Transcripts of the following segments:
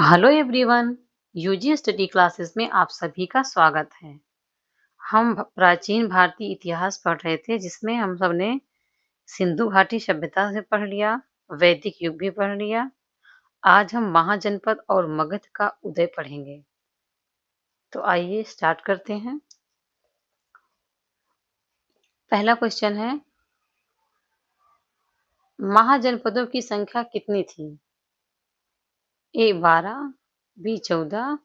Hello everyone. UG study classes में आप सभी का स्वागत है। हम प्राचीन भारतीय इतिहास पढ़ रहे थे, जिसमें हम सब ने सिंधु घाटी सभ्यता से पढ़ लिया, वैदिक युग भी पढ़ लिया। आज हम महाजनपद और मगध का उदय पढ़ेंगे। तो आइए स्टार्ट करते हैं। पहला क्वेश्चन है, महाजनपदों की संख्या कितनी थी? ए 12, बी 14,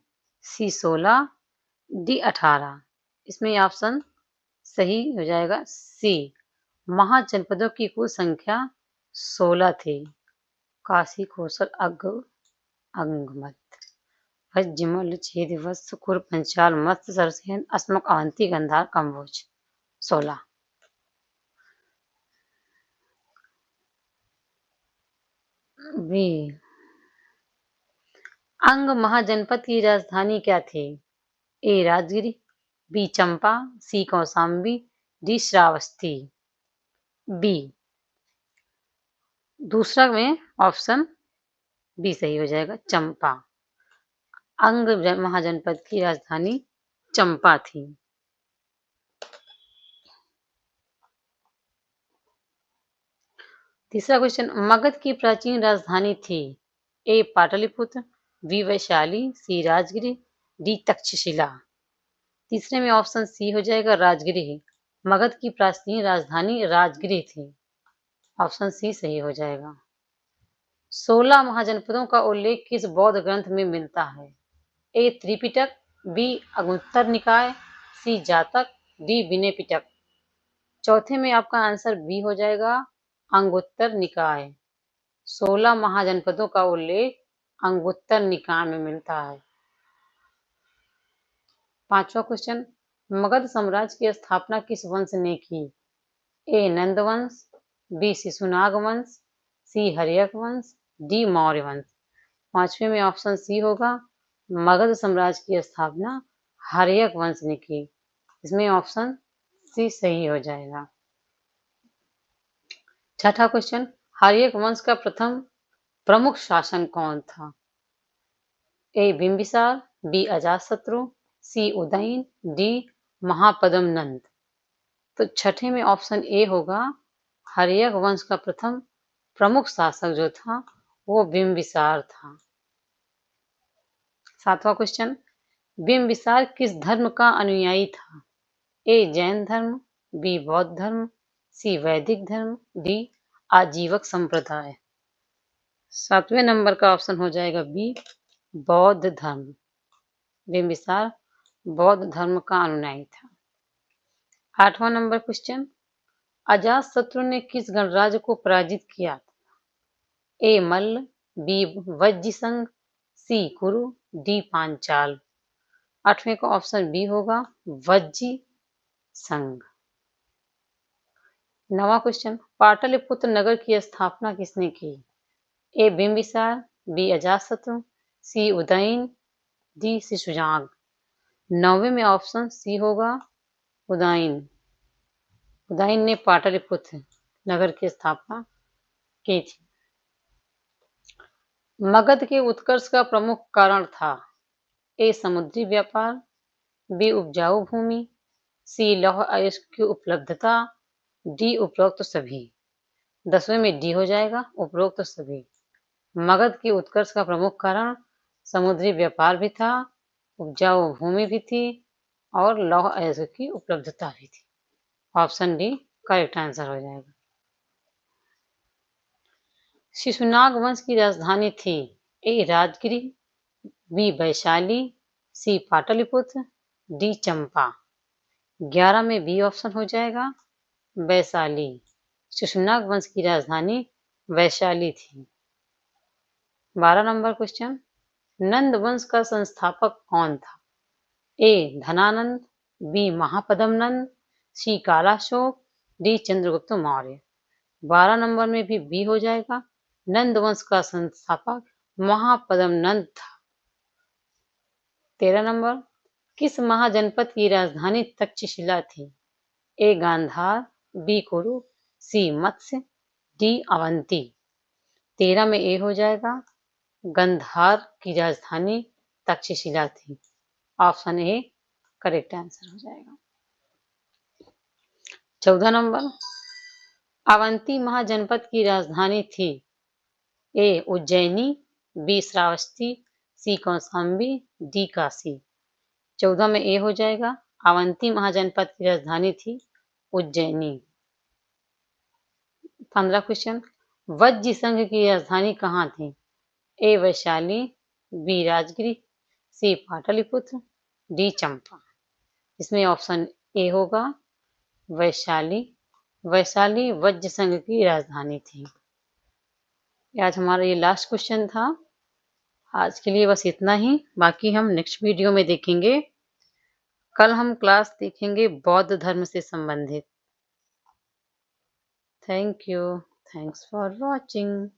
सी 16, डी 18। इसमें ऑप्शन सही हो जाएगा सी। महाजनपदों की कुल संख्या 16 थी। काशी, कौशल, अंगमत, भज्जिमल, छेद, वत्स, कुर, पंचाल, मत्स्य, सरसेन, अस्मक, अवंती, गंधार, कम्बोज। 16। बी। अंग महाजनपद की राजधानी क्या थी? ए राजगिरी, बी चंपा, सी कौशाम्बी, डी श्रावस्ती। बी। दूसरा में ऑप्शन बी सही हो जाएगा, चंपा। अंग महाजनपद की राजधानी चंपा थी। तीसरा क्वेश्चन, मगध की प्राचीन राजधानी थी? ए पाटलिपुत्र, बी वैशाली, सी राजगिरी, डी तक्षशिला। तीसरे में ऑप्शन सी हो जाएगा, राजगिरी। मगध की प्राचीन राजधानी राजगिरी थी। ऑप्शन सी सही हो जाएगा। 16 महाजनपदों का उल्लेख किस बौद्ध ग्रंथ में मिलता है? ए त्रिपिटक, बी अंगुत्तर निकाय, सी जातक, डी विनय पिटक। चौथे में आपका आंसर बी हो जाएगा, अंगुत्तर निकाय। 16 महाजनपदों का उल्लेख अंगुत्तर निकाय में मिलता है। पांचवा क्वेश्चन, मगध साम्राज्य की स्थापना किस वंश ने की? ए नंद वंश, बी शिशुनाग वंश, सी हर्यक वंश, डी मौर्य वंश। पांचवे में ऑप्शन सी होगा, मगध साम्राज्य की स्थापना हर्यक वंश ने की। इसमें ऑप्शन सी सही हो जाएगा। छठा क्वेश्चन, हर्यक वंश का प्रथम प्रमुख शासन कौन था? ए बिंबिसार, बी अजातशत्रु, सी उदयन, डी महापद्म नंद। तो छठे में ऑप्शन ए होगा, हर्यक वंश का प्रथम प्रमुख शासक जो था वो बिंबिसार था। सातवां क्वेश्चन, बिंबिसार किस धर्म का अनुयायी था? ए जैन धर्म, बी बौद्ध धर्म, सी वैदिक धर्म, डी आजीवक संप्रदाय। सातवें नंबर का ऑप्शन हो जाएगा बी, बौद्ध धर्म। बिंबिसार बौद्ध धर्म का अनुयायी था। आठवां नंबर क्वेश्चन, अजातशत्रु ने किस गणराज्य को पराजित किया था? ए मल्ल, बी वज्रसंघ, सी कुरु, डी पांचाल। आठवें का ऑप्शन बी होगा, वज्जी संघ। नवा क्वेश्चन, पाटलिपुत्र नगर की स्थापना किसने की? ए बिंबिसार, बी अजातशत्रु, सी उदयन, डी शिशुनाग। नौवे में ऑप्शन सी होगा, उदयन। उदयन ने पाटलिपुत्र नगर की स्थापना की थी। मगध के उत्कर्ष का प्रमुख कारण था? ए समुद्री व्यापार, बी उपजाऊ भूमि, सी लौह अयस्क की उपलब्धता, डी उपरोक्त सभी। 10वें में डी हो जाएगा, उपरोक्त सभी। मगध के उत्कर्ष का प्रमुख कारण समुद्री व्यापार भी था, उपजाऊ भूमि भी थी और लौह अयस्क की उपलब्धता भी थी। ऑप्शन डी करेक्ट आंसर हो जाएगा। शिशुनाग वंश की राजधानी थी? ए राजगिरी, बी वैशाली, सी पाटलिपुत्र, डी चंपा। 11 में बी ऑप्शन हो जाएगा, वैशाली। शिशुनाग वंश की राजधानी वैशाली थी। 12 नंबर क्वेश्चन, नंद वंश का संस्थापक कौन था? ए धनानंद, बी महापद्म नंद, सी कालाशोक, डी चंद्रगुप्त मौर्य। 12 नंबर में भी बी हो जाएगा, नंद वंश का संस्थापक महापद्म नंद था। 13 नंबर, किस महाजनपद की राजधानी तक्षशिला थी? ए गांधार, बी कुरु, सी मत्स्य, डी अवंती। 13 में ए हो जाएगा, गंधार की राजधानी तक्षशिला थी। ऑप्शन ए करेक्ट आंसर हो जाएगा। 14 नंबर, अवंती महाजनपद की राजधानी थी। ए उज्जैनी, बी श्रावस्ती, सी कौशाम्बी, डी काशी। 14 में ए हो जाएगा। अवंती महाजनपद की राजधानी थी उज्जैनी। 15 क्वेश्चन, वज्र संघ की राजधानी कहाँ थी? ए वैशाली, बी राजगिरी, सी पाटलिपुत्र, डी चंपा। इसमें ऑप्शन ए होगा वैशाली। वैशाली वज्र संघ की राजधानी थी। आज हमारा ये लास्ट क्वेश्चन था। आज के लिए बस इतना ही, बाकी हम नेक्स्ट वीडियो में देखेंगे। कल हम क्लास देखेंगे बौद्ध धर्म से संबंधित। Thank you. Thanks for watching.